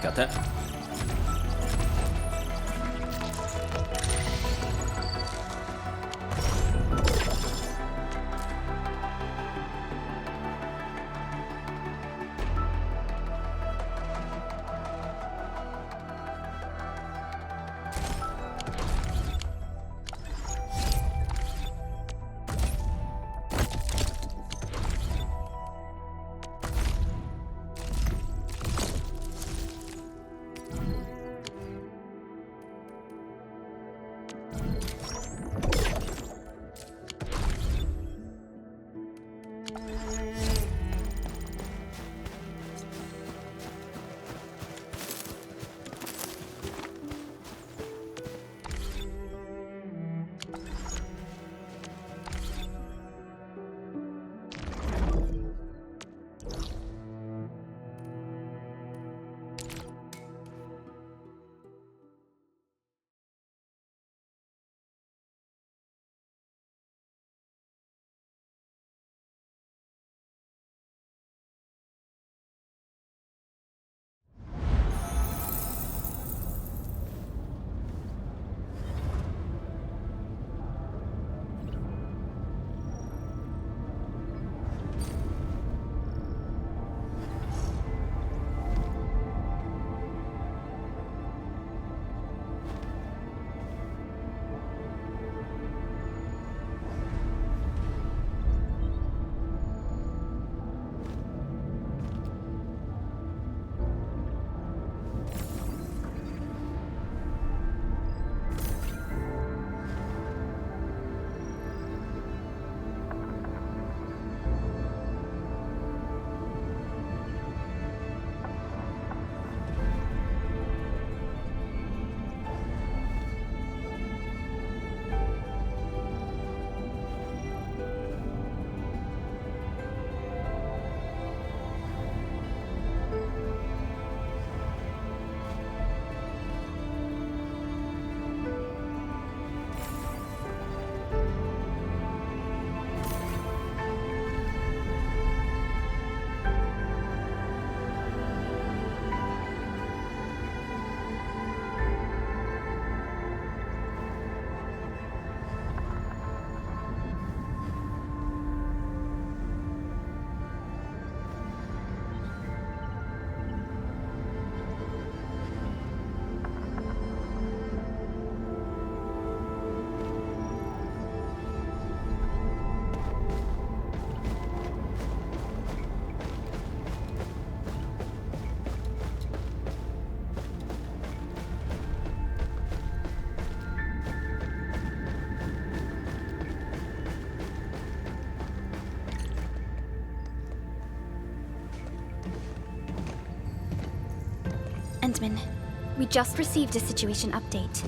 Got that. Endman, we just received a situation update.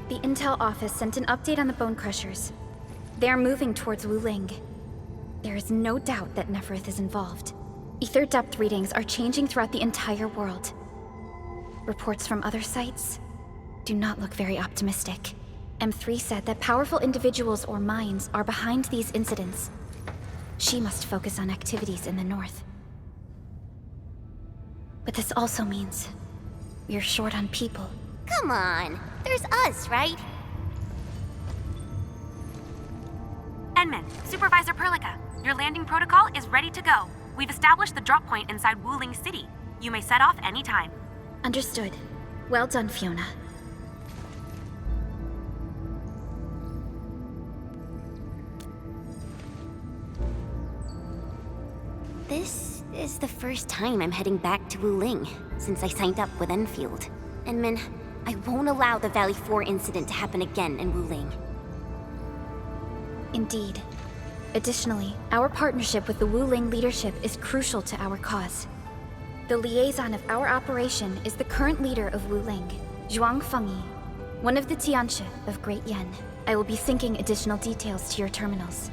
The Intel office sent an update on the Bone Crushers. They are moving towards Wuling. There is no doubt that Neferith is involved. Ether depth readings are changing throughout the entire world. Reports from other sites do not look very optimistic. M3 said that powerful individuals or minds are behind these incidents. She must focus on activities in the north. But this also means we're short on people. Come on, there's us, right? Endman, Supervisor Perlica, your landing protocol is ready to go. We've established the drop point inside Wuling City. You may set off anytime. Understood. Well done, Fiona. This is the first time I'm heading back to Wuling since I signed up with Enfield. Endman, I won't allow the Valley 4 incident to happen again in Wuling. Indeed. Additionally, our partnership with the Wuling leadership is crucial to our cause. The liaison of our operation is the current leader of Wuling, Zhuang Fengyi, one of the Tianxia of Great Yen. I will be syncing additional details to your terminals.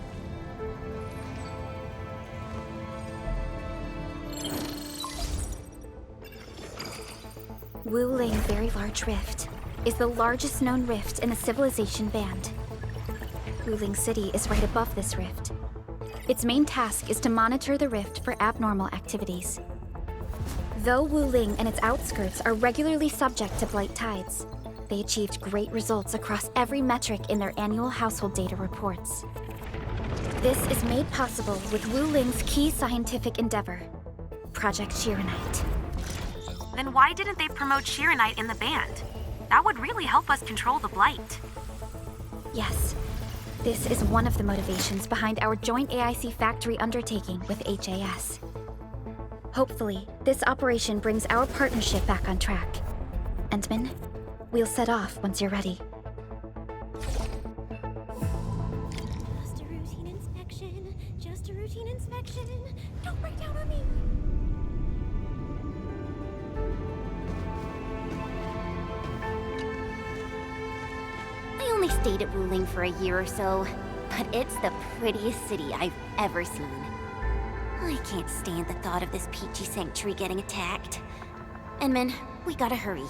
Wuling Very Large Rift is the largest known rift in the civilization band. Wuling City is right above this rift. Its main task is to monitor the rift for abnormal activities. Though Wuling and its outskirts are regularly subject to blight tides, they achieved great results across every metric in their annual household data reports. This is made possible with Wuling's key scientific endeavor, Project Shiranite. Then why didn't they promote Shiranite in the band? That would really help us control the blight. Yes, this is one of the motivations behind our joint AIC factory undertaking with HAS. Hopefully, this operation brings our partnership back on track. Endman, we'll set off once you're ready. Just a routine inspection. Just a routine inspection. Don't break down on me. I only stayed at Wuling for a year or so, but it's the prettiest city I've ever seen. I can't stand the thought of this peachy sanctuary getting attacked. Enman, we gotta hurry.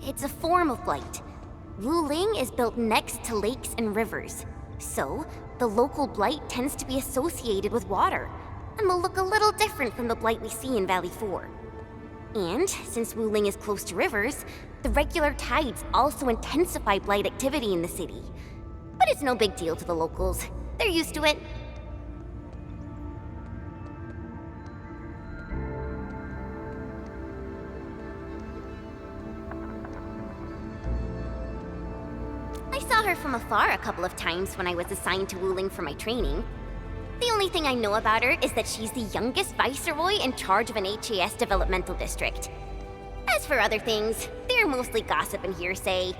It's a form of blight. Wuling is built next to lakes and rivers, so the local blight tends to be associated with water, and will look a little different from the blight we see in Valley 4. And since Wuling is close to rivers, the regular tides also intensify blight activity in the city. But it's no big deal to the locals. They're used to it. I saw her from afar a couple of times when I was assigned to Wuling for my training. The only thing I know about her is that she's the youngest viceroy in charge of an HAS developmental district. As for other things, they're mostly gossip and hearsay.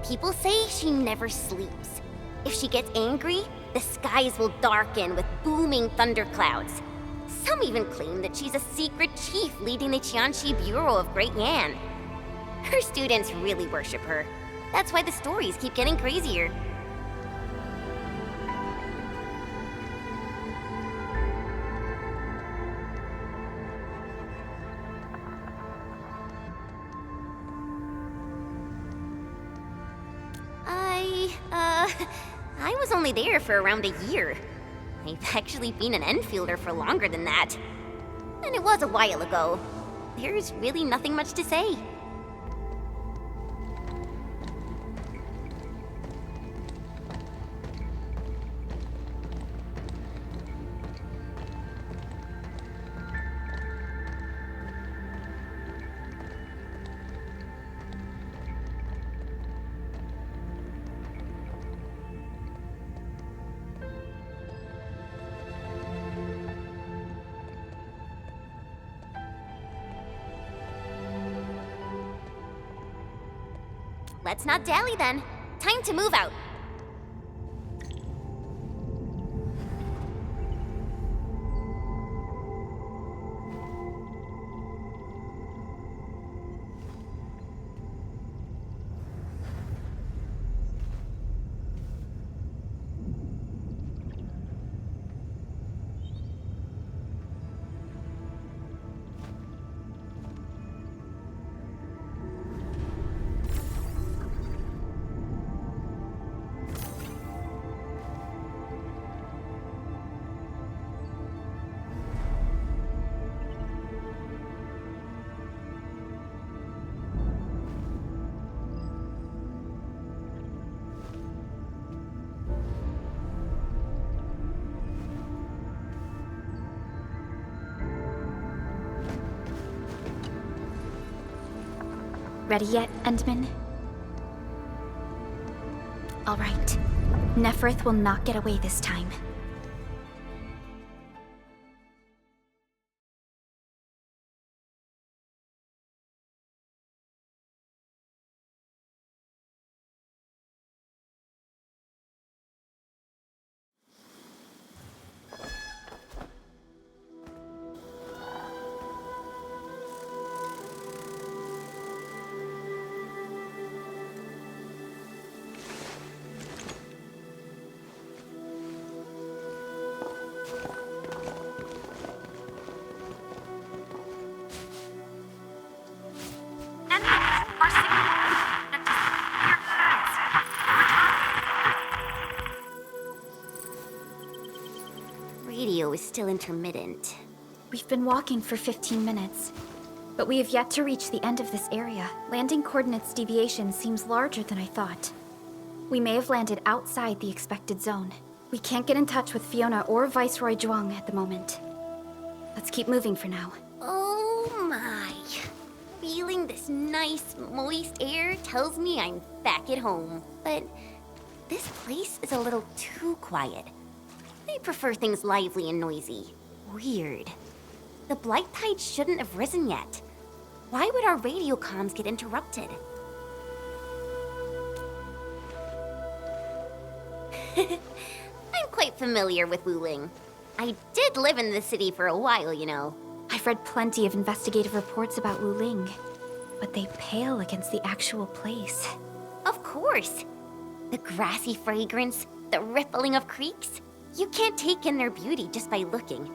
People say she never sleeps. If she gets angry, the skies will darken with booming thunderclouds. Some even claim that she's a secret chief leading the Qianxi Bureau of Great Yan. Her students really worship her. That's why the stories keep getting crazier. I was only there for around a year. I've actually been an Enfielder for longer than that. And it was a while ago. There's really nothing much to say. Let's not dally then. Time to move out. ready yet, Endman? All right. Neferth will not get away this time. Radio is still intermittent. We've been walking for 15 minutes, but we have yet to reach the end of this area. Landing coordinates deviation seems larger than I thought. We may have landed outside the expected zone. We can't get in touch with Fiona or Viceroy Zhuang at the moment. Let's keep moving for now. Oh my. Feeling this nice, moist air tells me I'm back at home. But this place is a little too quiet. I prefer things lively and noisy. Weird. The blight tide shouldn't have risen yet. Why would our radio comms get interrupted? I'm quite familiar with Wuling. I did live in the city for a while, you know. I've read plenty of investigative reports about Wuling, but they pale against the actual place. Of course. The grassy fragrance, the rippling of creeks. You can't take in their beauty just by looking.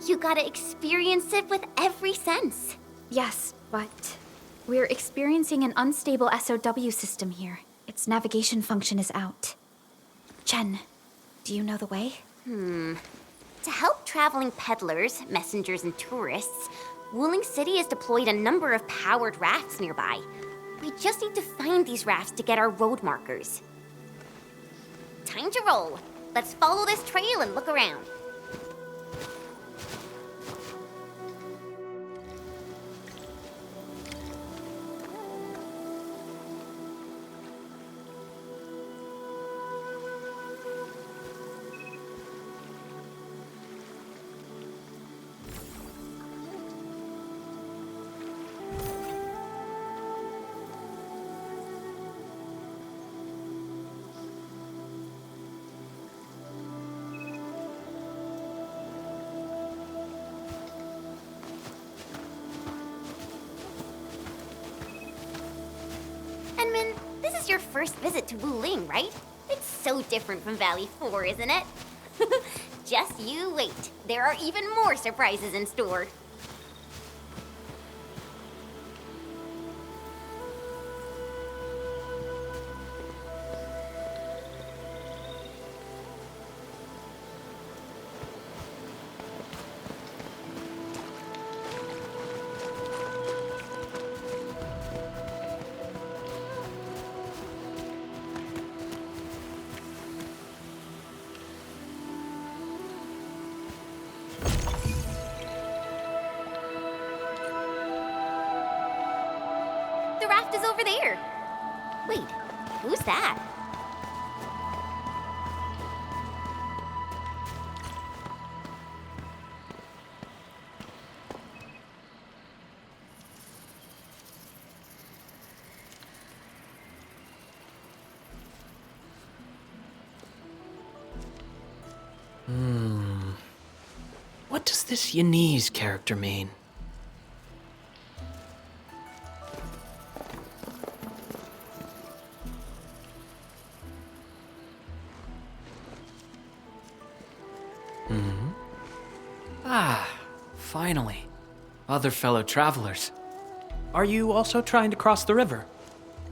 You gotta experience it with every sense. Yes, but we're experiencing an unstable SOW system here. Its navigation function is out. Chen, do you know the way? To help traveling peddlers, messengers, and tourists, Wuling City has deployed a number of powered rafts nearby. We just need to find these rafts to get our road markers. Time to roll. Let's follow this trail and look around. Your first visit to Wuling, right? It's so different from Valley 4, isn't it? Just you wait. There are even more surprises in store. The raft is over there. Wait, who's that? What does this Yanese character mean? Ah, finally. Other fellow travelers. Are you also trying to cross the river?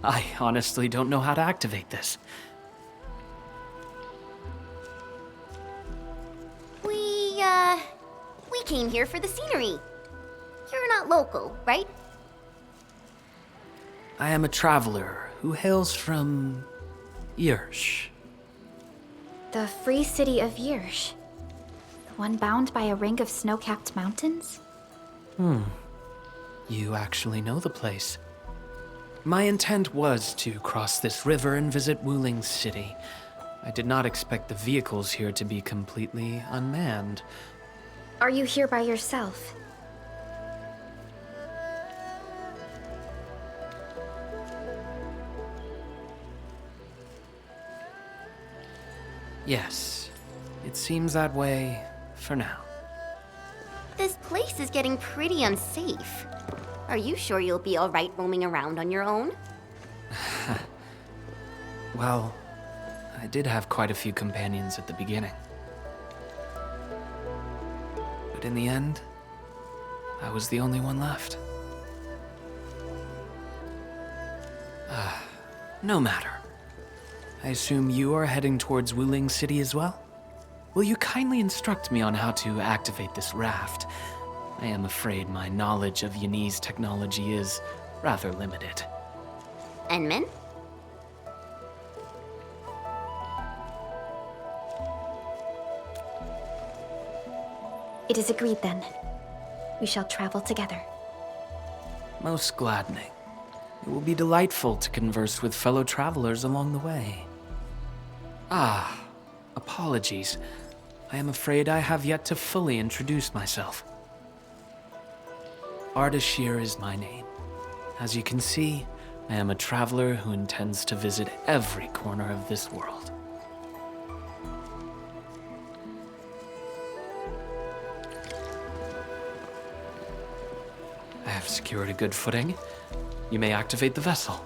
I honestly don't know how to activate this. We came here for the scenery. You're not local, right? I am a traveler who hails from Yirsh. The free city of Yirsh. The one bound by a ring of snow-capped mountains? You actually know the place. My intent was to cross this river and visit Wuling City. I did not expect the vehicles here to be completely unmanned. Are you here by yourself? Yes, it seems that way for now. This place is getting pretty unsafe. Are you sure you'll be alright roaming around on your own? Well, I did have quite a few companions at the beginning. But in the end, I was the only one left. No matter. I assume you are heading towards Wuling City as well? Will you kindly instruct me on how to activate this raft? I am afraid my knowledge of Yanese technology is rather limited. Enman? It is agreed then. We shall travel together. Most gladdening. It will be delightful to converse with fellow travelers along the way. Apologies. I am afraid I have yet to fully introduce myself. Ardashir is my name. As you can see, I am a traveler who intends to visit every corner of this world. I have secured a good footing. You may activate the vessel.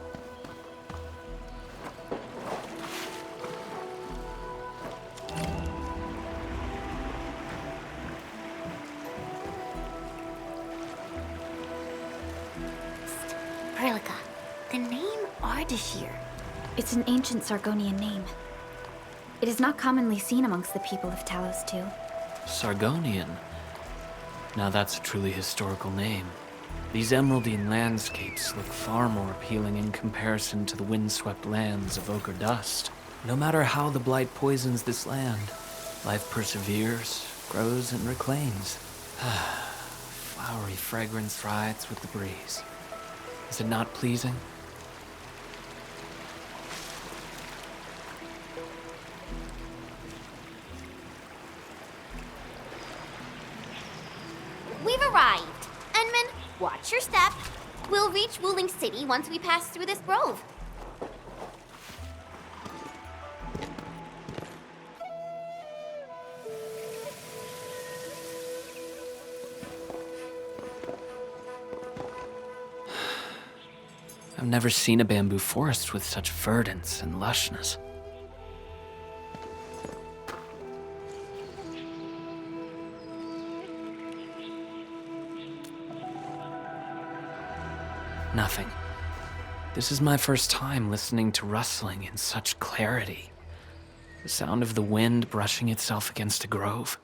Perilous. The name Ardashir. It's an ancient Sargonian name. It is not commonly seen amongst the people of Talos-II. Sargonian. Now that's a truly historical name. These emeraldine landscapes look far more appealing in comparison to the windswept lands of ochre dust. No matter how the blight poisons this land, life perseveres, grows, and reclaims. Flowery fragrance rides with the breeze. Is it not pleasing? We've arrived. Enman, watch your step. We'll reach Wuling City once we pass through this grove. I've never seen a bamboo forest with such verdance and lushness. Nothing. This is my first time listening to rustling in such clarity. The sound of the wind brushing itself against a grove.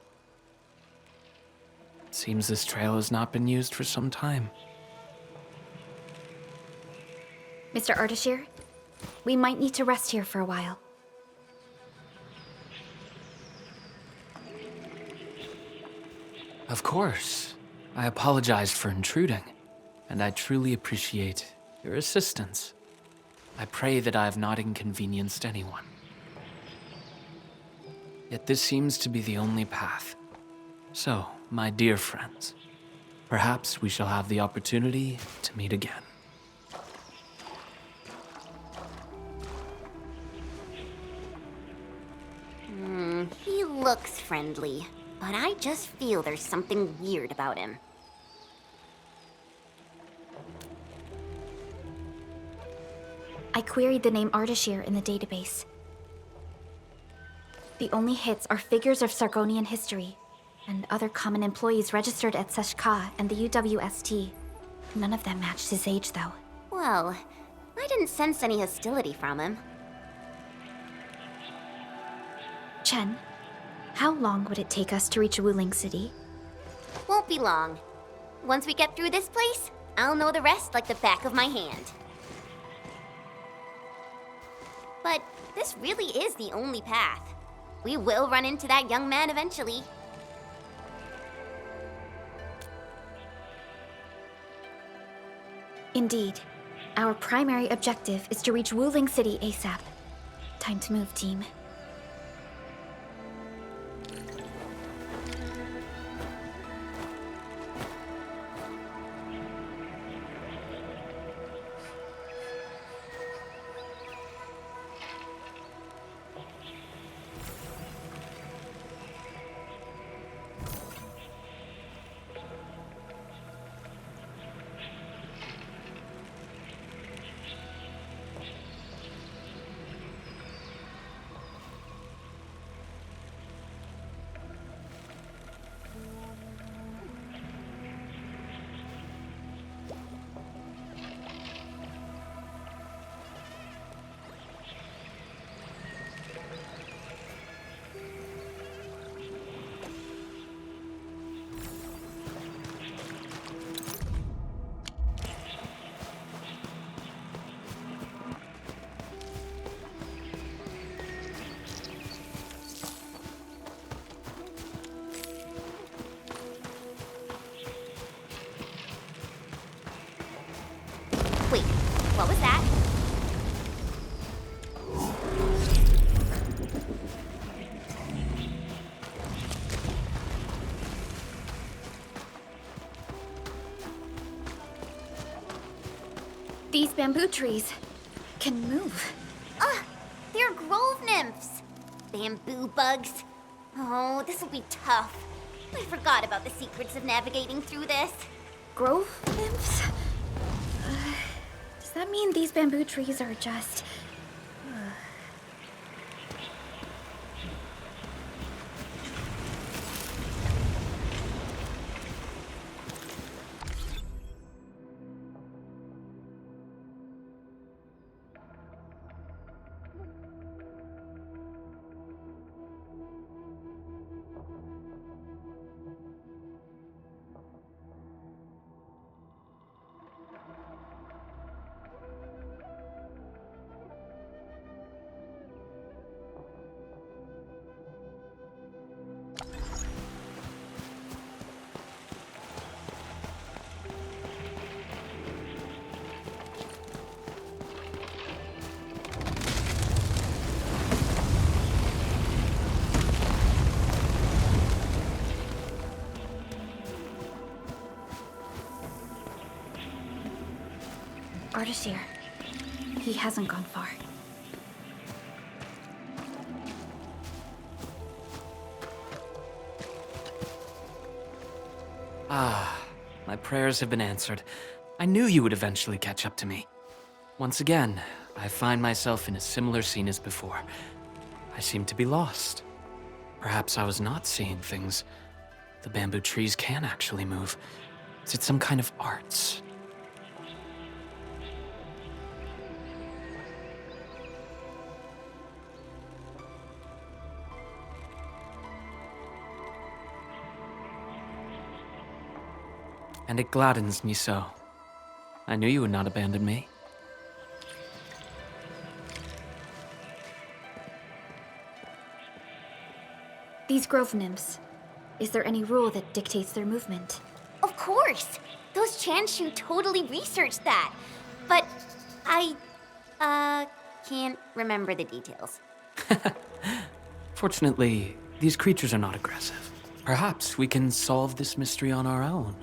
It seems this trail has not been used for some time. Mr. Ardashir, we might need to rest here for a while. Of course. I apologize for intruding, and I truly appreciate your assistance. I pray that I have not inconvenienced anyone. Yet this seems to be the only path. So, my dear friends, perhaps we shall have the opportunity to meet again. He looks friendly, but I just feel there's something weird about him. I queried the name Ardashir in the database. The only hits are figures of Sargonian history, and other common employees registered at Seshka and the UWST. None of them matched his age, though. Well, I didn't sense any hostility from him. Chen, how long would it take us to reach Wuling City? Won't be long. Once we get through this place, I'll know the rest like the back of my hand. But this really is the only path. We will run into that young man eventually. Indeed. Our primary objective is to reach Wuling City ASAP. Time to move, team. Wait, what was that? These bamboo trees can move. They're grove nymphs. Bamboo bugs. Oh, this will be tough. I forgot about the secrets of navigating through this. Grove nymphs? Does that mean these bamboo trees are just... Ardashir. He hasn't gone far. My prayers have been answered. I knew you would eventually catch up to me. Once again, I find myself in a similar scene as before. I seem to be lost. Perhaps I was not seeing things. The bamboo trees can actually move. Is it some kind of arts? And it gladdens me so. I knew you would not abandon me. These grove nymphs. Is there any rule that dictates their movement? Of course! Those Chanshu totally researched that. But I, can't remember the details. Fortunately, these creatures are not aggressive. Perhaps we can solve this mystery on our own.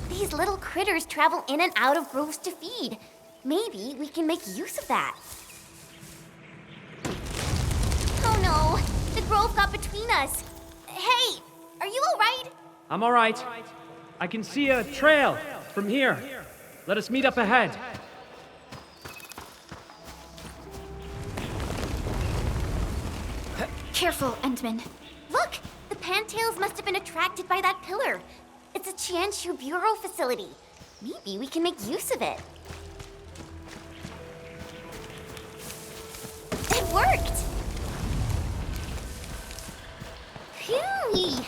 These little critters travel in and out of groves to feed. Maybe we can make use of that. Oh no, the grove got between us. Hey, are you all right? I'm all right. I can see a trail from here. Let us meet up ahead. Careful, Endman. Look! The Pantails must have been attracted by that pillar. It's a Qianshu Bureau facility. Maybe we can make use of it. It worked! Phew!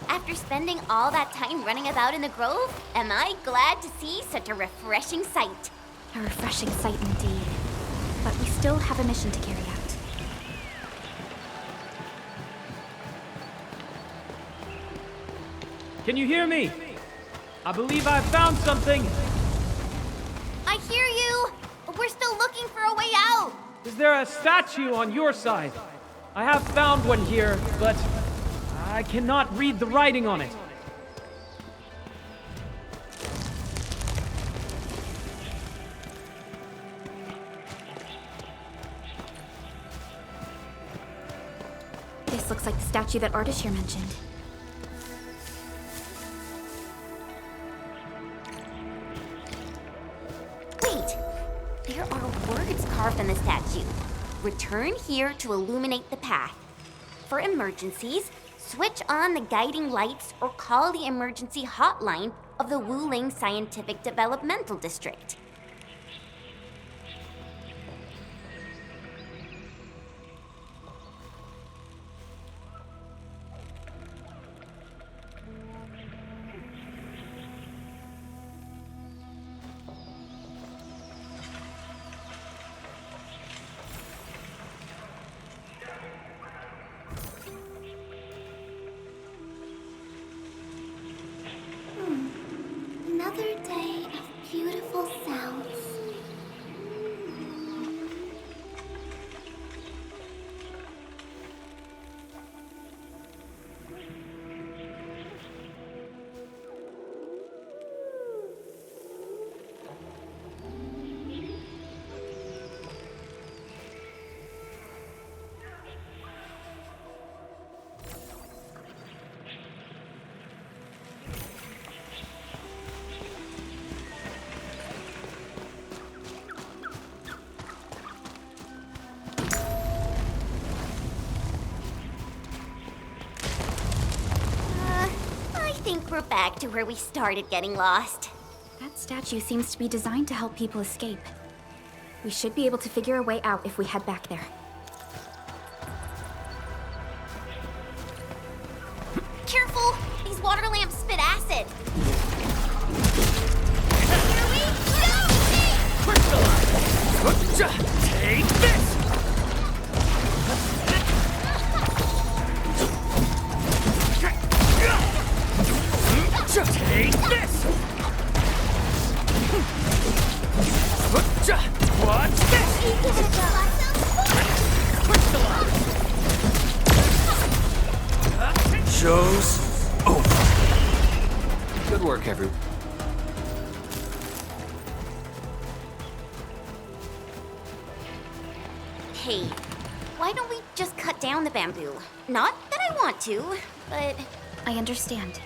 After spending all that time running about in the grove, am I glad to see such a refreshing sight. A refreshing sight indeed. But we still have a mission to carry out. Can you hear me? I believe I found something. I hear you! But we're still looking for a way out! Is there a statue on your side? I have found one here, but I cannot read the writing on it. This looks like the statue that Ardashir mentioned. Wait! There are words carved on the statue. Return here to illuminate the path. For emergencies, switch on the guiding lights or call the emergency hotline of the Wuling Scientific Developmental District. Another day of beautiful sounds. I think we're back to where we started getting lost. That statue seems to be designed to help people escape. We should be able to figure a way out if we head back there. Careful! These water lamps spit acid! Here we go! Crystallize! Take this! Take this! Watch this! Crystallize! Show's over. Good work, everyone. Hey, why don't we just cut down the bamboo? Not that I want to, but... I understand.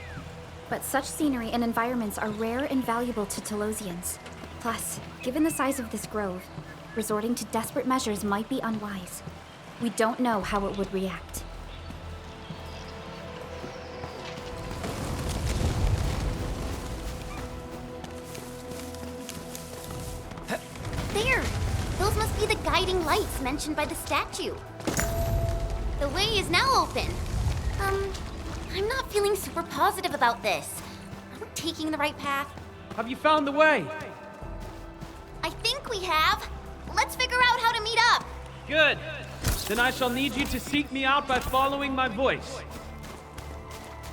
But such scenery and environments are rare and valuable to Talosians. Plus, given the size of this grove, resorting to desperate measures might be unwise. We don't know how it would react. There! Those must be the guiding lights mentioned by the statue. The way is now open. I'm not feeling super positive about this. Are we taking the right path? Have you found the way? I think we have. Let's figure out how to meet up. Good. Then I shall need you to seek me out by following my voice.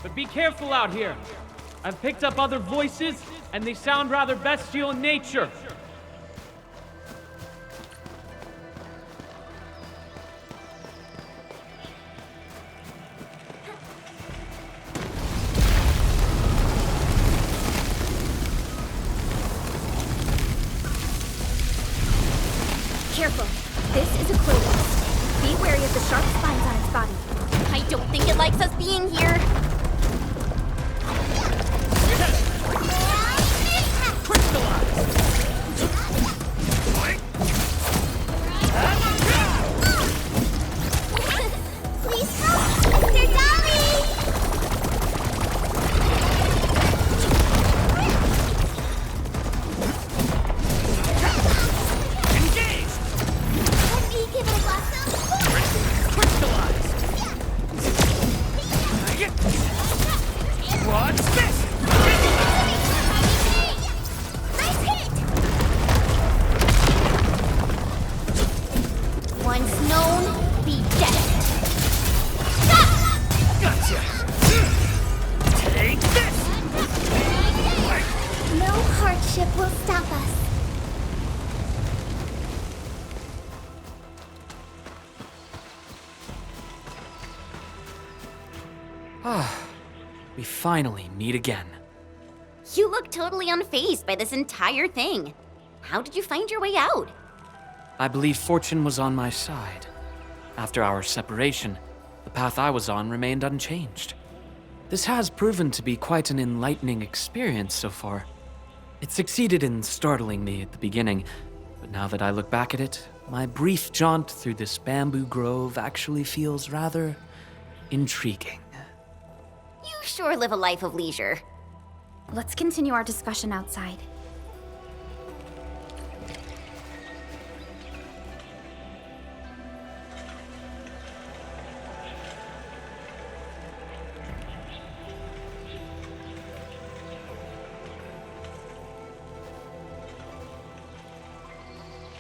But be careful out here. I've picked up other voices, and they sound rather bestial in nature. Careful. This is a Quillius. Be wary of the sharp spines on its body. I don't think it likes us being here. Please We finally meet again. You look totally unfazed by this entire thing. How did you find your way out? I believe fortune was on my side. After our separation, the path I was on remained unchanged. This has proven to be quite an enlightening experience so far. It succeeded in startling me at the beginning, but now that I look back at it, my brief jaunt through this bamboo grove actually feels rather intriguing. You sure live a life of leisure. Let's continue our discussion outside.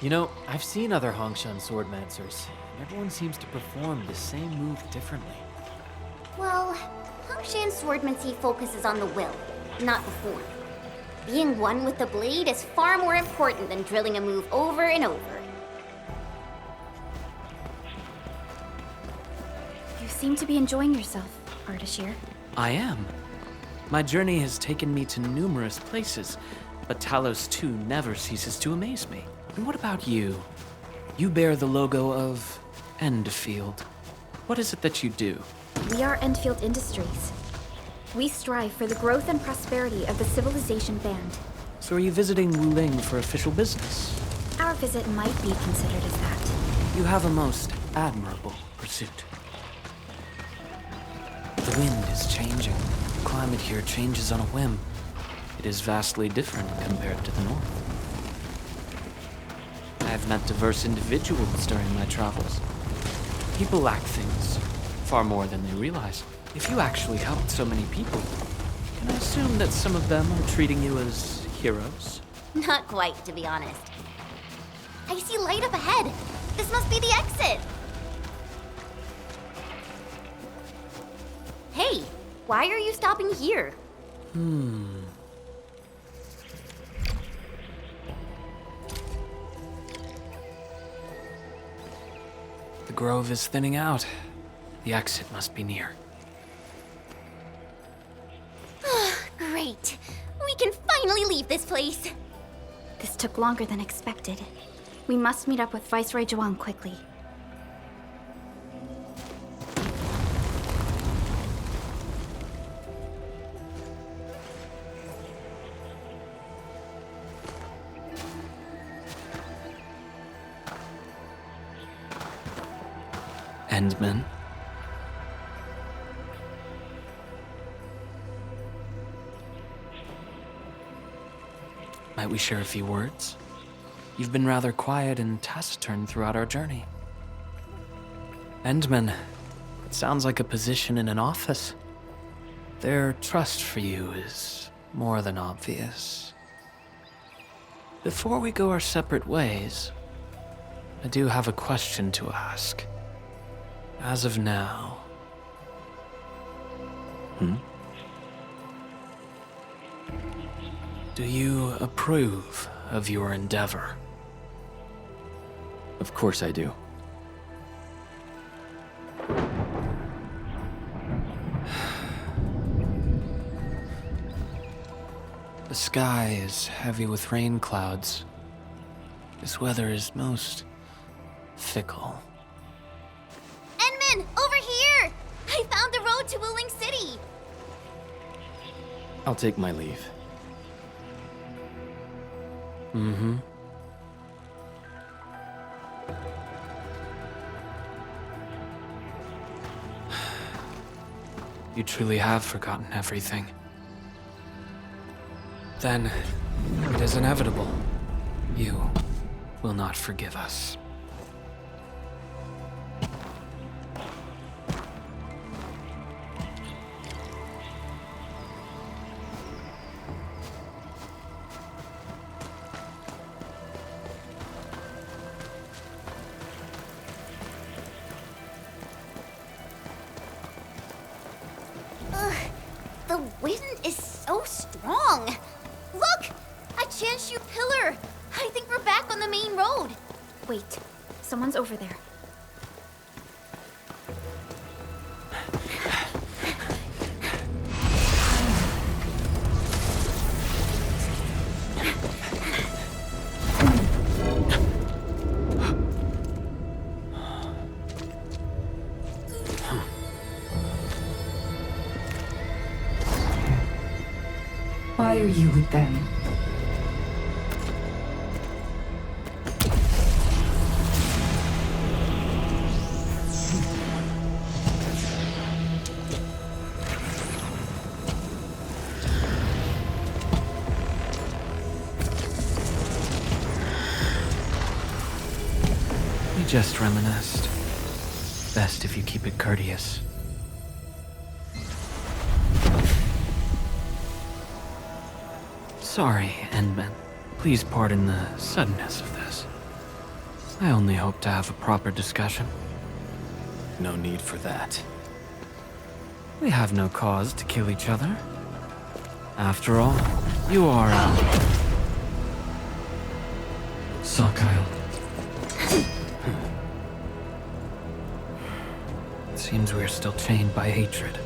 You know, I've seen other Hongshan swordmancers, and everyone seems to perform the same move differently. Well, Hongshan swordmancy focuses on the will, not the form. Being one with the blade is far more important than drilling a move over and over. You seem to be enjoying yourself, Ardashir. I am. My journey has taken me to numerous places, but Talos-II never ceases to amaze me. And what about you? You bear the logo of Endfield. What is it that you do? We are Endfield Industries. We strive for the growth and prosperity of the Civilization Band. So are you visiting Wuling for official business? Our visit might be considered as that. You have a most admirable pursuit. The wind is changing. The climate here changes on a whim. It is vastly different compared to the north. I have met diverse individuals during my travels. People lack things, far more than they realize. If you actually helped so many people, can I assume that some of them are treating you as heroes? Not quite, to be honest. I see light up ahead. This must be the exit. Hey, why are you stopping here? The grove is thinning out. The exit must be near. Great. We can finally leave this place. This took longer than expected. We must meet up with Viceroy Zhuang quickly. Endman. Might we share a few words? You've been rather quiet and taciturn throughout our journey. Endman, it sounds like a position in an office. Their trust for you is more than obvious. Before we go our separate ways, I do have a question to ask. As of now... Do you approve of your endeavor? Of course I do. The sky is heavy with rain clouds. This weather is most fickle. Enman, over here! I found the road to Wuling City! I'll take my leave. You truly have forgotten everything. Then, it is inevitable. You will not forgive us. The wind is so strong. Look! A Chanshu pillar! I think we're back on the main road. Wait, someone's over there. Why are you with them? We just reminisced. Best if you keep it courteous. Sorry, Endman. Please pardon the suddenness of this. I only hope to have a proper discussion. No need for that. We have no cause to kill each other. After all, you are Kyle. It seems we're still chained by hatred.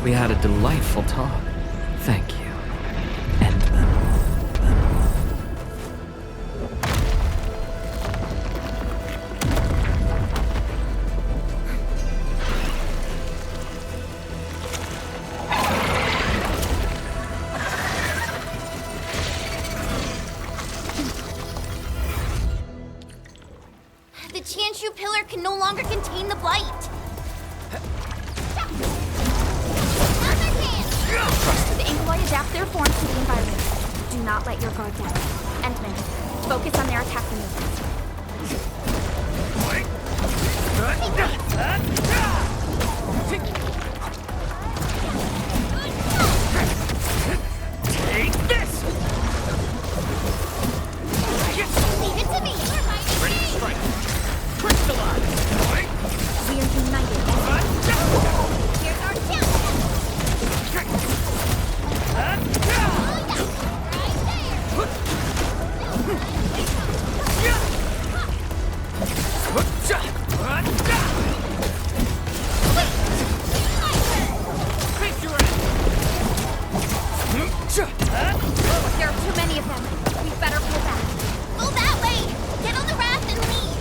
We had a delightful talk. Thank you, Endman. The Chanshu pillar can no longer contain the blight. The Inkloi adapt their forms to the environment. Do not let your guard down. Endman, focus on their attack maneuvers. Take this! Leave it to me. Ready to strike. Crystallize! We are united. Here's our chance. There are too many of them. We better pull back. Go that way. Get on the raft and leave.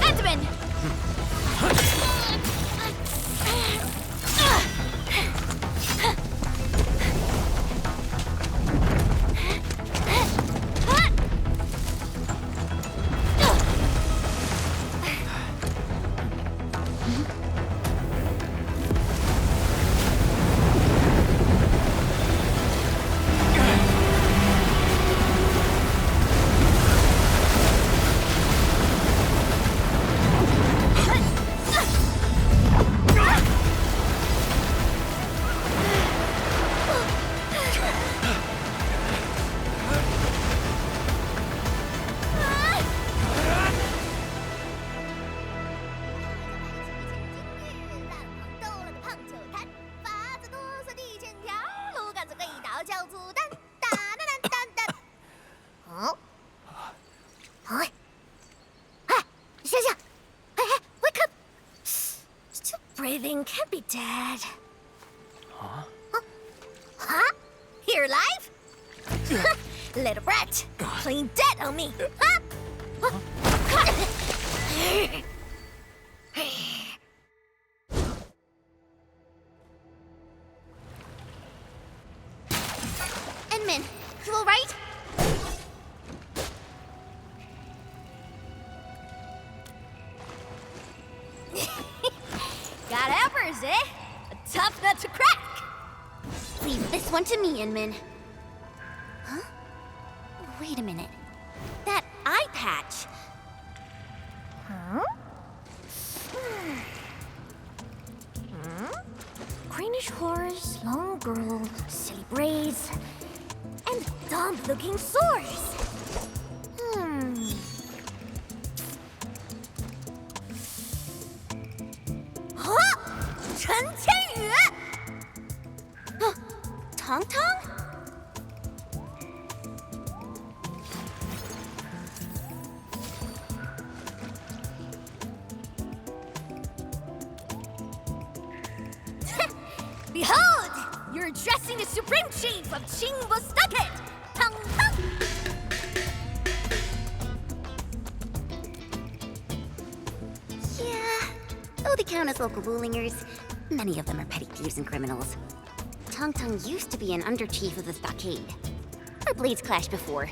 Edmund! Breathing can't be dead. Huh? Huh? You're alive? Little brat, playing dead on me. Huh? Endman, you all right? Got apples, eh? A tough nut to crack. Leave this one to me, Inman. Huh? Wait a minute. That eye patch. Huh? Green Brutish horse, long girl, silly braids, and dumb-looking swords. Huh? Chen Qianyue! Huh? Tong Tong? Behold! You're addressing the Supreme Chief of Qingbo Stockade! Tong Tong! Yeah, though they count as local Wulingers, many of them are petty thieves and criminals. Tong Tong used to be an under-chief of the Stockade. Our blades clashed before,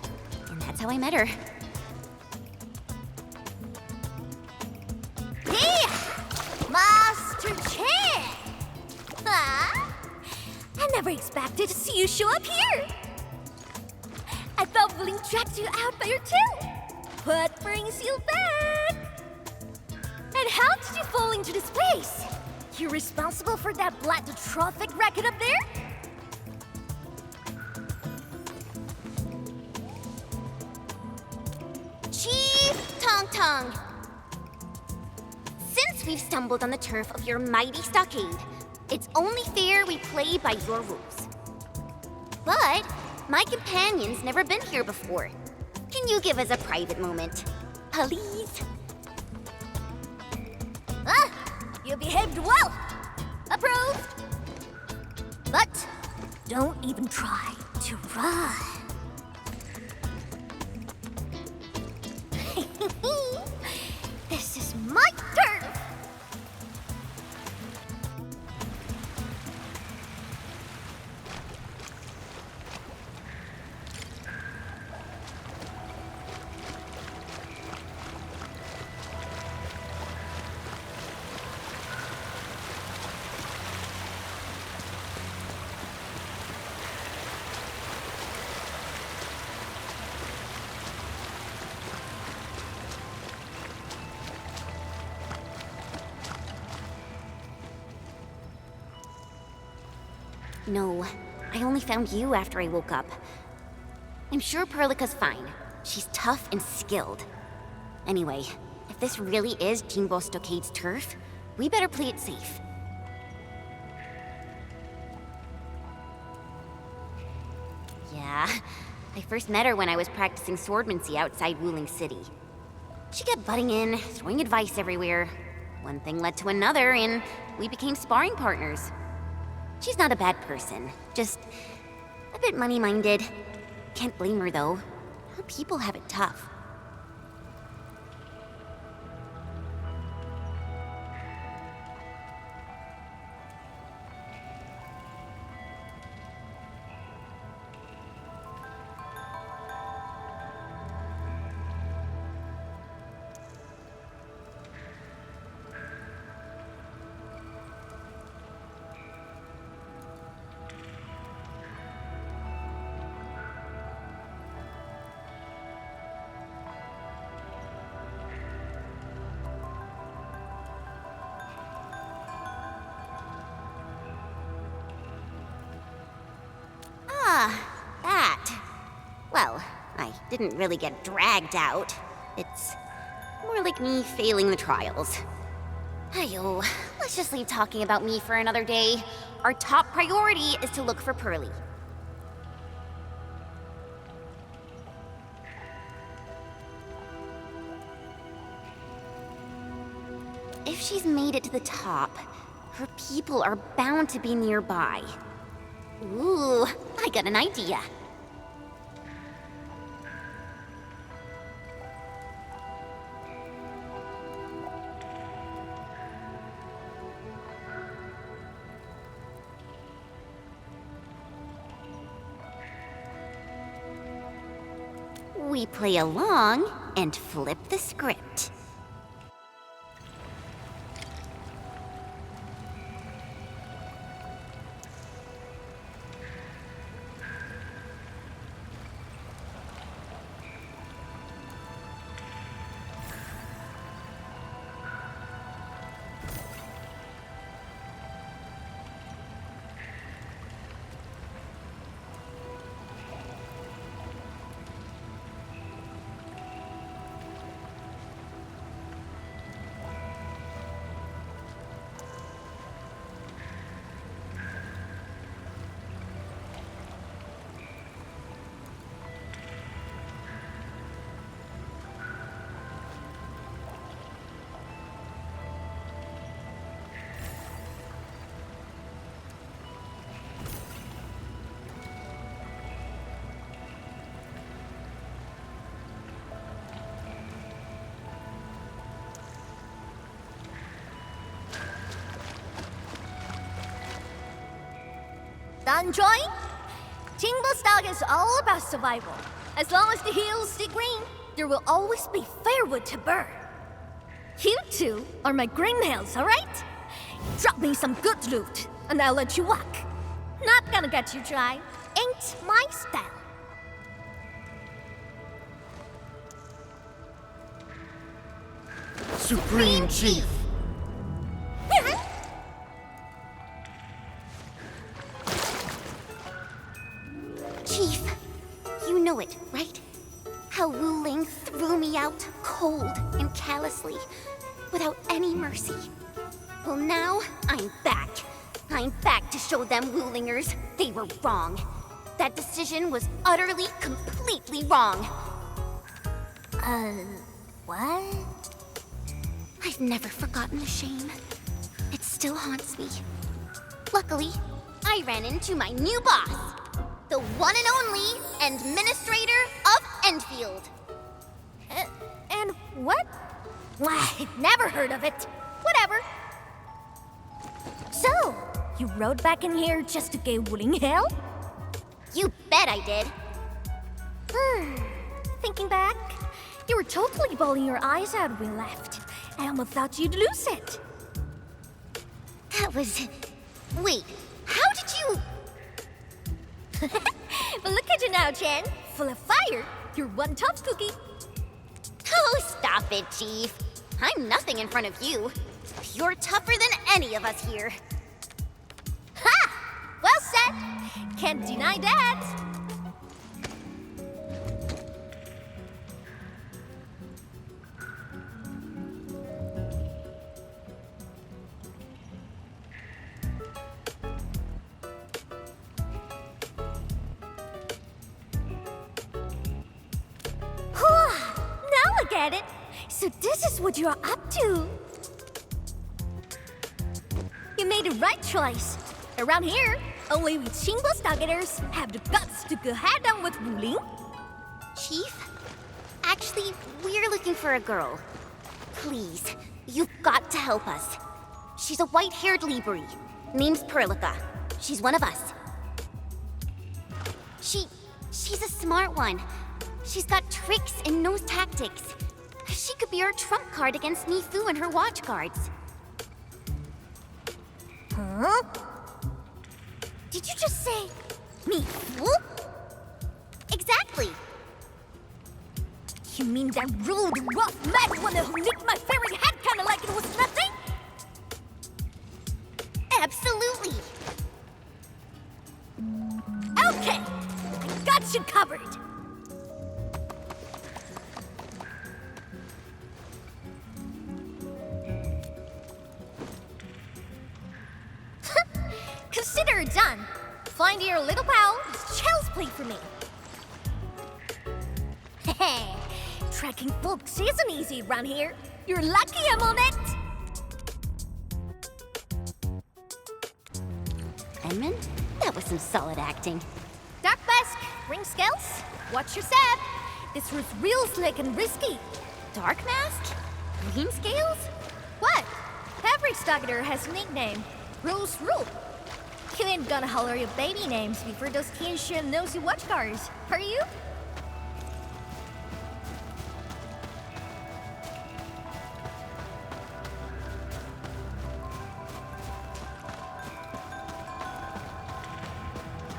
and that's how I met her. Master Chen! Huh? I never expected to see you show up here! I thought Wuling tracked you out by your tail! What brings you back? And how did you fall into this place? You're responsible for that black traffic racket up there? Chief Tong Tong! Since we've stumbled on the turf of your mighty stockade, it's only fair we play by your rules. But my companion's never been here before. Can you give us a private moment, please? You behaved well. Approved. But don't even try to run. This is my turf. No, I only found you after I woke up. I'm sure Perlica's fine. She's tough and skilled. Anyway, if this really is Qingbo Stockade's turf, we better play it safe. Yeah, I first met her when I was practicing swordmancy outside Wuling City. She kept butting in, throwing advice everywhere. One thing led to another, and we became sparring partners. She's not a bad person, just a bit money-minded. Can't blame her, though. Her people have it tough. That. Well, I didn't really get dragged out. It's more like me failing the trials. Ayo, let's just leave talking about me for another day. Our top priority is to look for Pearly. If she's made it to the top, her people are bound to be nearby. Ooh, I got an idea. We play along and flip the script. Done drawing? Tinglestog is all about survival. As long as the hills stay green, there will always be firewood to burn. You two are my greennails, alright? Drop me some good loot, and I'll let you walk. Not gonna get you dry. Ain't my style. Supreme Chief! Chief, you know it, right? How Wuling threw me out cold and callously, without any mercy. Well, now I'm back. I'm back to show them Wulingers they were wrong. That decision was utterly, completely wrong. What? I've never forgotten the shame. It still haunts me. Luckily, I ran into my new boss, the one and only Endministrator of Endfield. And what? I've never heard of it. Whatever. So, you rode back in here just to give Wuling hell? You bet I did. Thinking back, you were totally bawling your eyes out when we left. I almost thought you'd lose it. That was... Wait, how did you... But look at you now, Chen. Full of fire. You're one tough cookie. Oh, stop it, Chief. I'm nothing in front of you. You're tougher than any of us here. Ha! Well said. Can't deny that. Now I get it. So this is what you're up to. You made the right choice. Around here, only we Shingle Stargaters have the guts to go head-on with Wuling. Chief? Actually, we're looking for a girl. Please, you've got to help us. She's a white-haired Libri. Name's Perlica. She's one of us. She's a smart one. She's got tricks and knows tactics. She could be our trump card against Nifu and her watch guards. Huh? Did you just say Nifu? Exactly. You mean that rude, rough, mad one who nicked my fairy hat kinda like it was nothing? Absolutely. Okay, I got you covered. Consider it done. Find your little pal. It's child's play for me. Hey, tracking folks isn't easy around here. You're lucky I'm on it. Edmund, that was some solid acting. Dark Mask, ring scales. Watch your step. This was real slick and risky. Dark Mask? Green scales? What? Every Stargater has a nickname. Rules rule. You ain't gonna holler your baby names before those Tianxuan nosy watchguards, are you?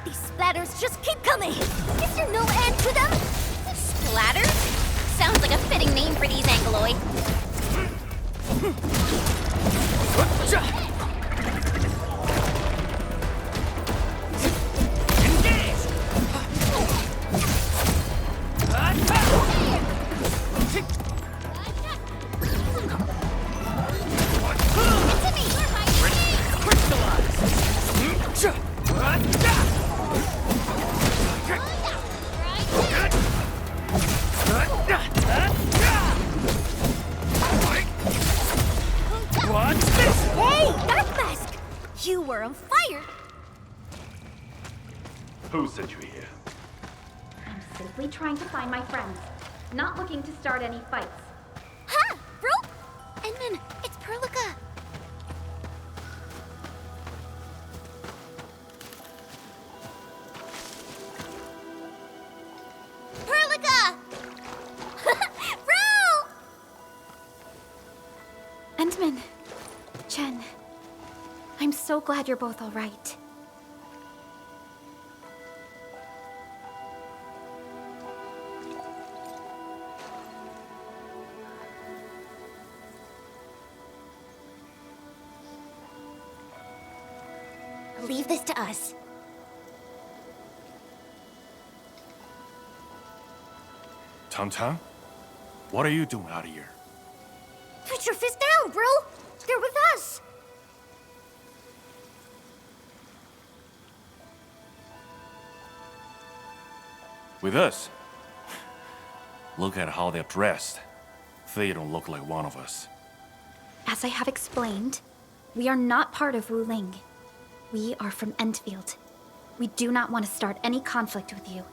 These splatters just keep coming! Is there no end to them? Splatters? Sounds like a fitting name for these Angloid. You were on fire! Who sent you here? I'm simply trying to find my friends, not looking to start any fights. Ha! Bro! Edmund, it's Perlica. so glad you're both all right. Leave this to us. Tang, what are you doing out here? Put your fist down, bro! They're with us! With us? Look at how they're dressed. They don't look like one of us. As I have explained, we are not part of Wuling. We are from Endfield. We do not want to start any conflict with you.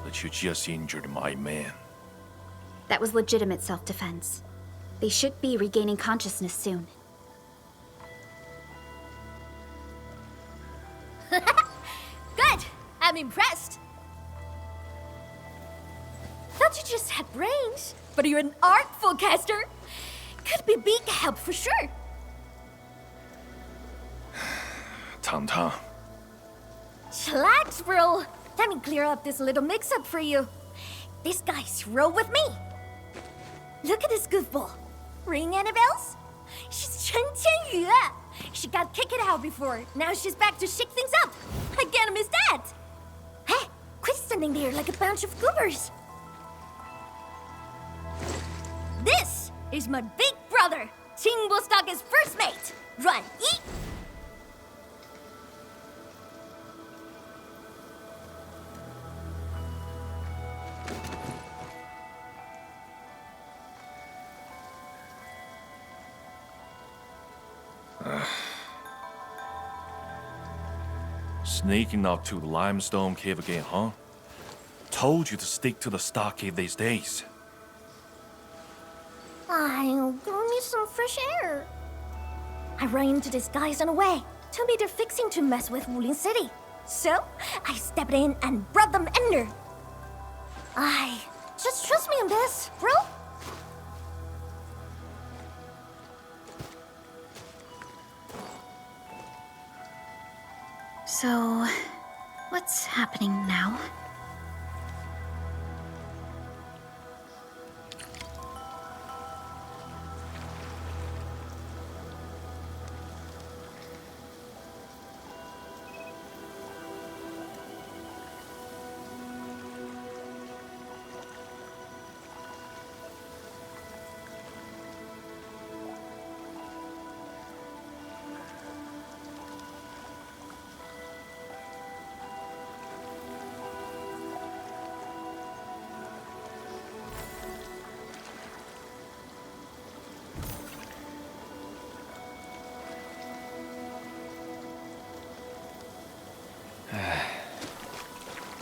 But you just injured my man. That was legitimate self-defense. They should be regaining consciousness soon. Good! I'm impressed! Thought you just had brains, but you're an artful caster. Could be big help for sure. Tang, Chillax, bro. Let me clear up this little mix-up for you. This guy's roll with me. Look at this goofball. Ring any bells? She's Chen Qianyu. She got kicked out before. Now she's back to shake things up. I can't miss that. Hey, quit standing there like a bunch of goobers. This is my big brother, Qingbo-Staga's first mate, Ruan Yi. Sneaking up to the limestone cave again, huh? Told you to stick to the stockade these days. I'll go need some fresh air. I ran into these guys on the way. Told me they're fixing to mess with Wuling City. So, I stepped in and brought them under. Just trust me on this, bro. So, what's happening now?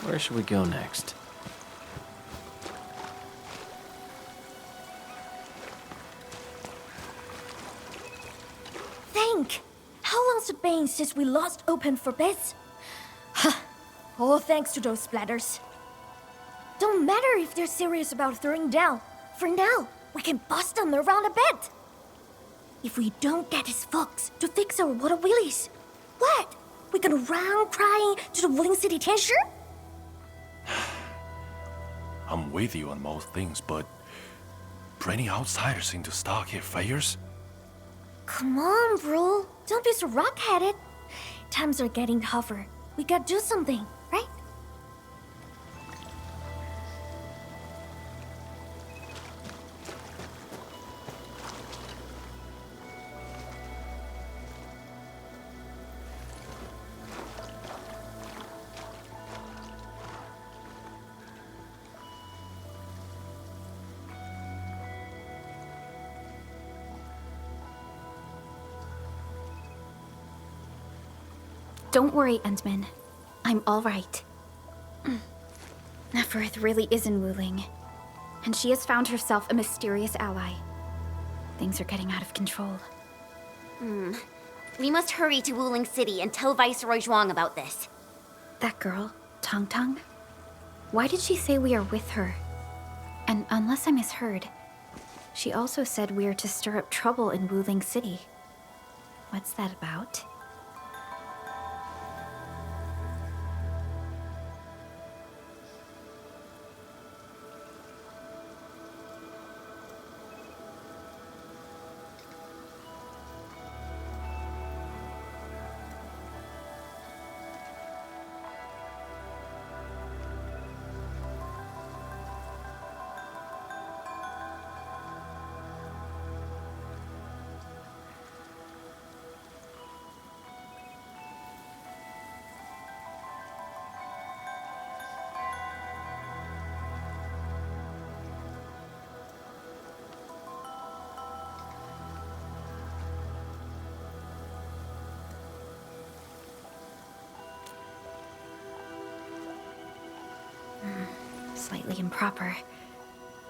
Where should we go next? Think! How long's it been since we lost open for bits? All thanks to those splatters. Don't matter if they're serious about throwing down. For now, we can bust them around a bit. If we don't get these folks to fix our water wheelies, what? We gonna run crying to the Wuling City Tianshi? I'm with you on most things, but bringing outsiders into stockade fires? Come on, bro. Don't be so rock-headed. Times are getting tougher. We gotta do something, right? Don't worry, Endman. I'm all right. Neferth really is in Wuling, and she has found herself a mysterious ally. Things are getting out of control. We must hurry to Wuling City and tell Viceroy Zhuang about this. That girl, Tang? Why did she say we are with her? And unless I misheard, She also said we're to stir up trouble in Wuling City. What's that about? Slightly improper,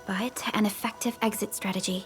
but an effective exit strategy.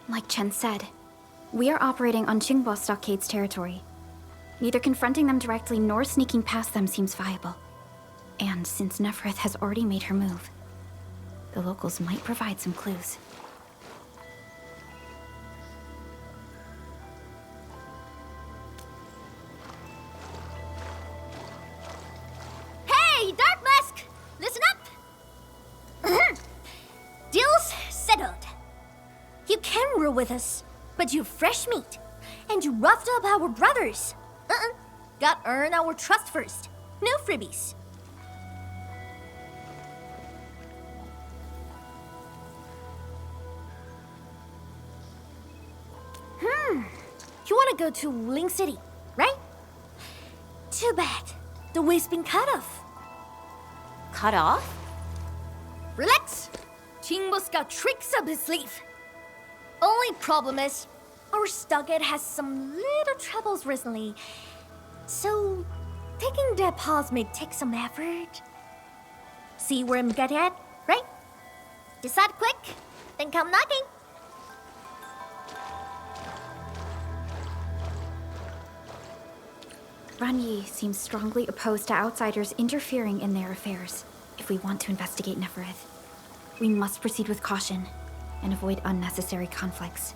Like Chen said, we are operating on Qingbo Stockade's territory. Neither confronting them directly nor sneaking past them seems viable. And since Nefereth has already made her move, the locals might provide some clues. Hey, Dark Mask! Listen up! Deal's settled. You can rule with us, but you're fresh meat. And you roughed up our brothers. Got earn our trust first. No freebies. You want to go to Wuling City, right? Too bad. The way's been cut off. Cut off? Relax. Qingbo's got tricks up his sleeve. Only problem is, our Stockade has some little troubles recently. So, taking that pause may take some effort. See where I'm getting at, right? Decide quick, then come knocking. Ranyi seems strongly opposed to outsiders interfering in their affairs. If we want to investigate Nefereth, we must proceed with caution and avoid unnecessary conflicts.